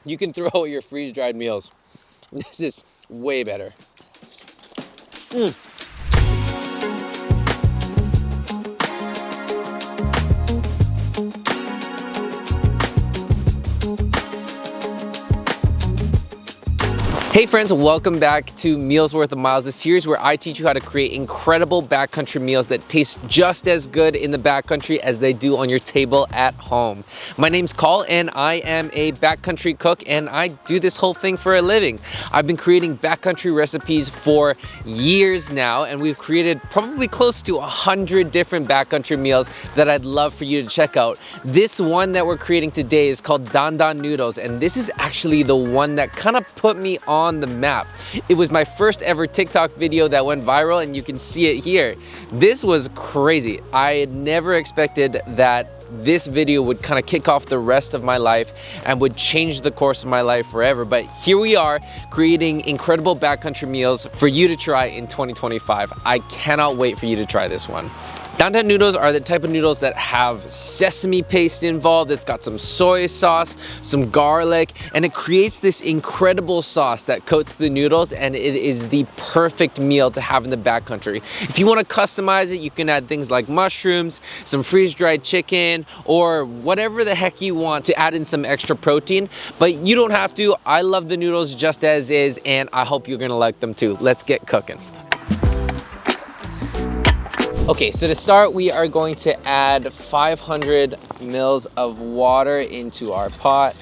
you can throw your freeze-dried meals. This is way better. Hey friends, welcome back to Meals Worth of Miles, the series where I teach you how to create incredible backcountry meals that taste just as good in the backcountry as they do on your table at home. My name's Carl and I am a backcountry cook and I do this whole thing for a living. I've been creating backcountry recipes for years now and we've created probably close to 100 different backcountry meals that I'd love for you to check out. This one that we're creating today is called Dan Noodles, and this is actually the one that kind of put me on the map. It was my first ever TikTok video that went viral and you can see it here. This was crazy. I had never expected that this video would kind of kick off the rest of my life and would change the course of my life forever. But here we are creating incredible backcountry meals for you to try in 2025. I cannot wait for you to try this one. Dan noodles are the type of noodles that have sesame paste involved. It's got some soy sauce, some garlic, and it creates this incredible sauce that coats the noodles, and it is the perfect meal to have in the backcountry. If you want to customize it, you can add things like mushrooms, some freeze-dried chicken, or whatever the heck you want to add in some extra protein, but you don't have to. I love the noodles just as is, and I hope you're gonna like them too. Let's get cooking. Okay, so to start, we are going to add 500 mils of water into our pot.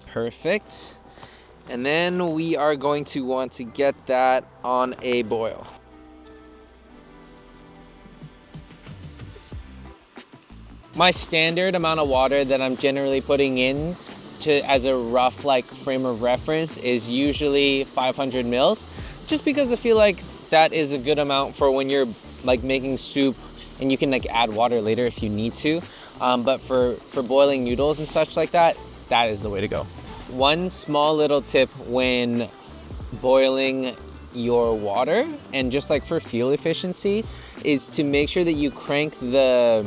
Perfect. And then we are going to want to get that on a boil. My standard amount of water that I'm generally putting in as a rough frame of reference is usually 500 mils, just because I feel like that is a good amount for when you're making soup, and you can add water later if you need to. But for boiling noodles and such like that, that is the way to go. One small little tip when boiling your water, and just for fuel efficiency, is to make sure that you crank the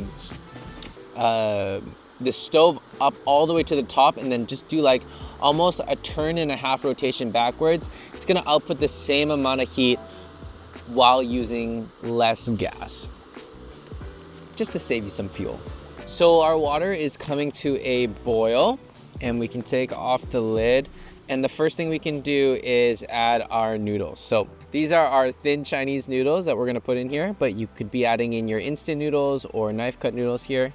stove up all the way to the top and then just do almost a turn and a half rotation backwards. It's gonna output the same amount of heat while using less gas, just to save you some fuel. So our water is coming to a boil and we can take off the lid. And the first thing we can do is add our noodles. So these are our thin Chinese noodles that we're gonna put in here, but you could be adding in your instant noodles or knife cut noodles here.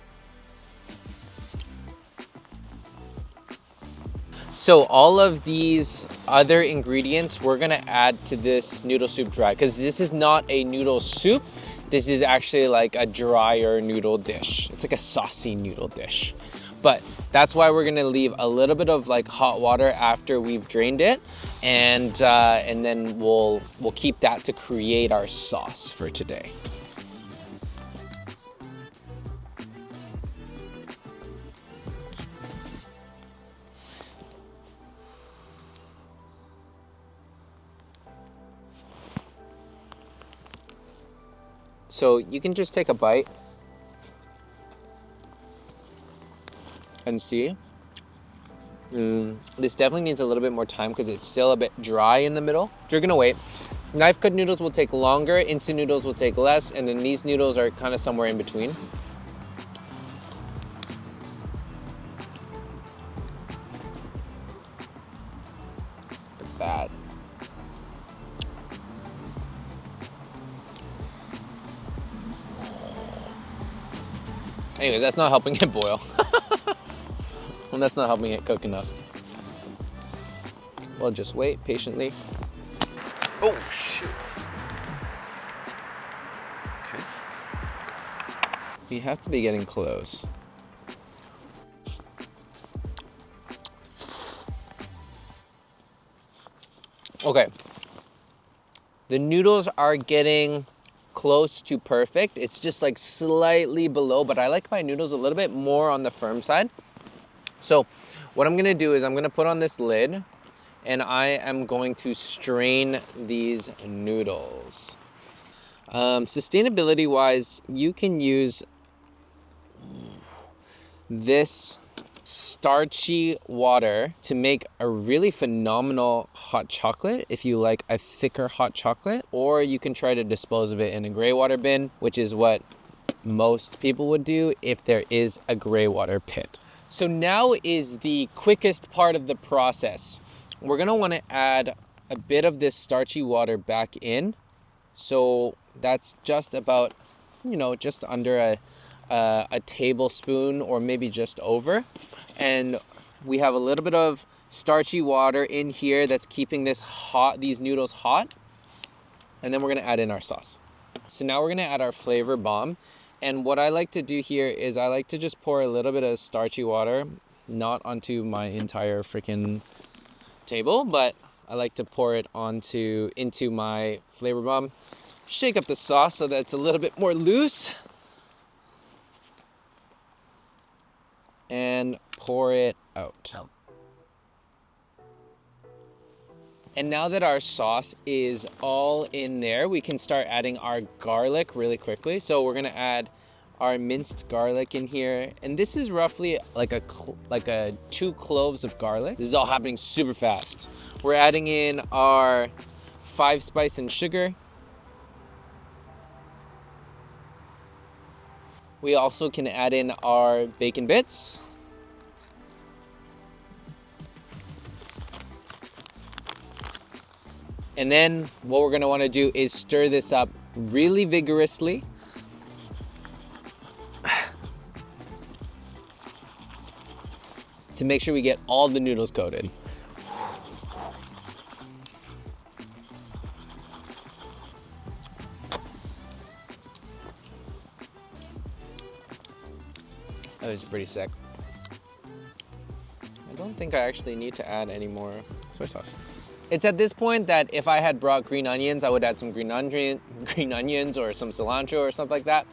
So all of these other ingredients we're gonna add to this noodle soup dry, because this is not a noodle soup. This is actually a drier noodle dish. It's a saucy noodle dish. But that's why we're gonna leave a little bit of hot water after we've drained it, and then we'll keep that to create our sauce for today. So you can just take a bite and see. This definitely needs a little bit more time because it's still a bit dry in the middle. You're gonna wait. Knife cut noodles will take longer, instant noodles will take less, and then these noodles are kind of somewhere in between. Bad. Anyways, that's not helping it boil. And that's not helping it cook enough. We'll just wait patiently. Oh, shoot. Okay. We have to be getting close. Okay. The noodles are getting close to perfect. It's just slightly below, but I like my noodles a little bit more on the firm side. So what I'm gonna do is I'm gonna put on this lid and I am going to strain these noodles. Sustainability wise, you can use this starchy water to make a really phenomenal hot chocolate if you like a thicker hot chocolate, or you can try to dispose of it in a gray water bin, which is what most people would do if there is a gray water pit. So now is the quickest part of the process. We're gonna wanna add a bit of this starchy water back in. So that's just about, just under a tablespoon or maybe just over. And we have a little bit of starchy water in here that's keeping these noodles hot. And then we're gonna add in our sauce. So now we're gonna add our flavor bomb. And what I like to do here is I like to just pour a little bit of starchy water, not onto my entire freaking table, but I like to pour it into my flavor bomb. Shake up the sauce so that it's a little bit more loose. And pour it out. And now that our sauce is all in there, we can start adding our garlic really quickly. So we're gonna add our minced garlic in here. And this is roughly like a 2 cloves of garlic. This is all happening super fast. We're adding in our 5 spice and sugar. We also can add in our bacon bits. And then what we're gonna wanna do is stir this up really vigorously. To make sure we get all the noodles coated. That was pretty sick. I don't think I actually need to add any more soy sauce. It's at this point that if I had brought green onions, I would add some green onions or some cilantro or something like that.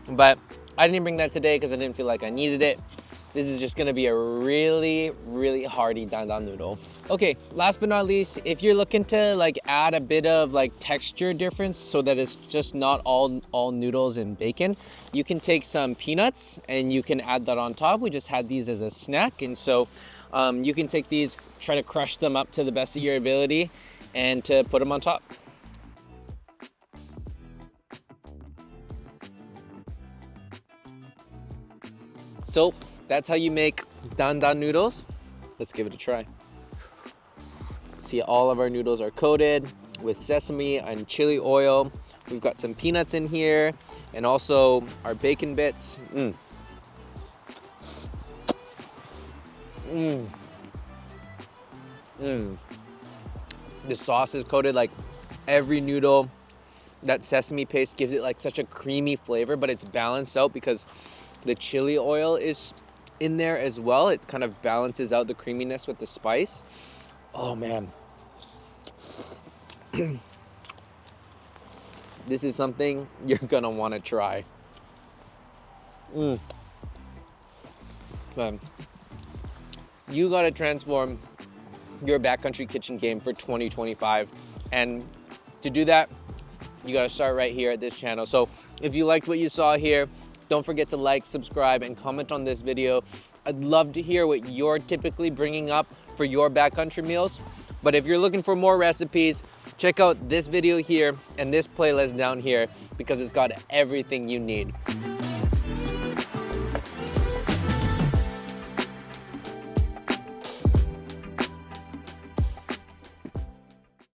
But I didn't bring that today because I didn't feel like I needed it. This is just gonna be a really, really hearty Dan noodle. Okay, last but not least, if you're looking to add a bit of texture difference so that it's just not all noodles and bacon, you can take some peanuts and you can add that on top. We just had these as a snack, and so you can take these, try to crush them up to the best of your ability and to put them on top. So that's how you make Dan noodles. Let's give it a try. See, all of our noodles are coated with sesame and chili oil. We've got some peanuts in here and also our bacon bits. The sauce is coated like every noodle. That sesame paste gives it such a creamy flavor, but it's balanced out because the chili oil is in there as well. It kind of balances out the creaminess with the spice. Oh man. This is something you're gonna wanna try. Man. You gotta transform your backcountry kitchen game for 2025. And to do that, you gotta start right here at this channel. So if you liked what you saw here, don't forget to like, subscribe, and comment on this video. I'd love to hear what you're typically bringing up for your backcountry meals. But if you're looking for more recipes, check out this video here and this playlist down here because it's got everything you need.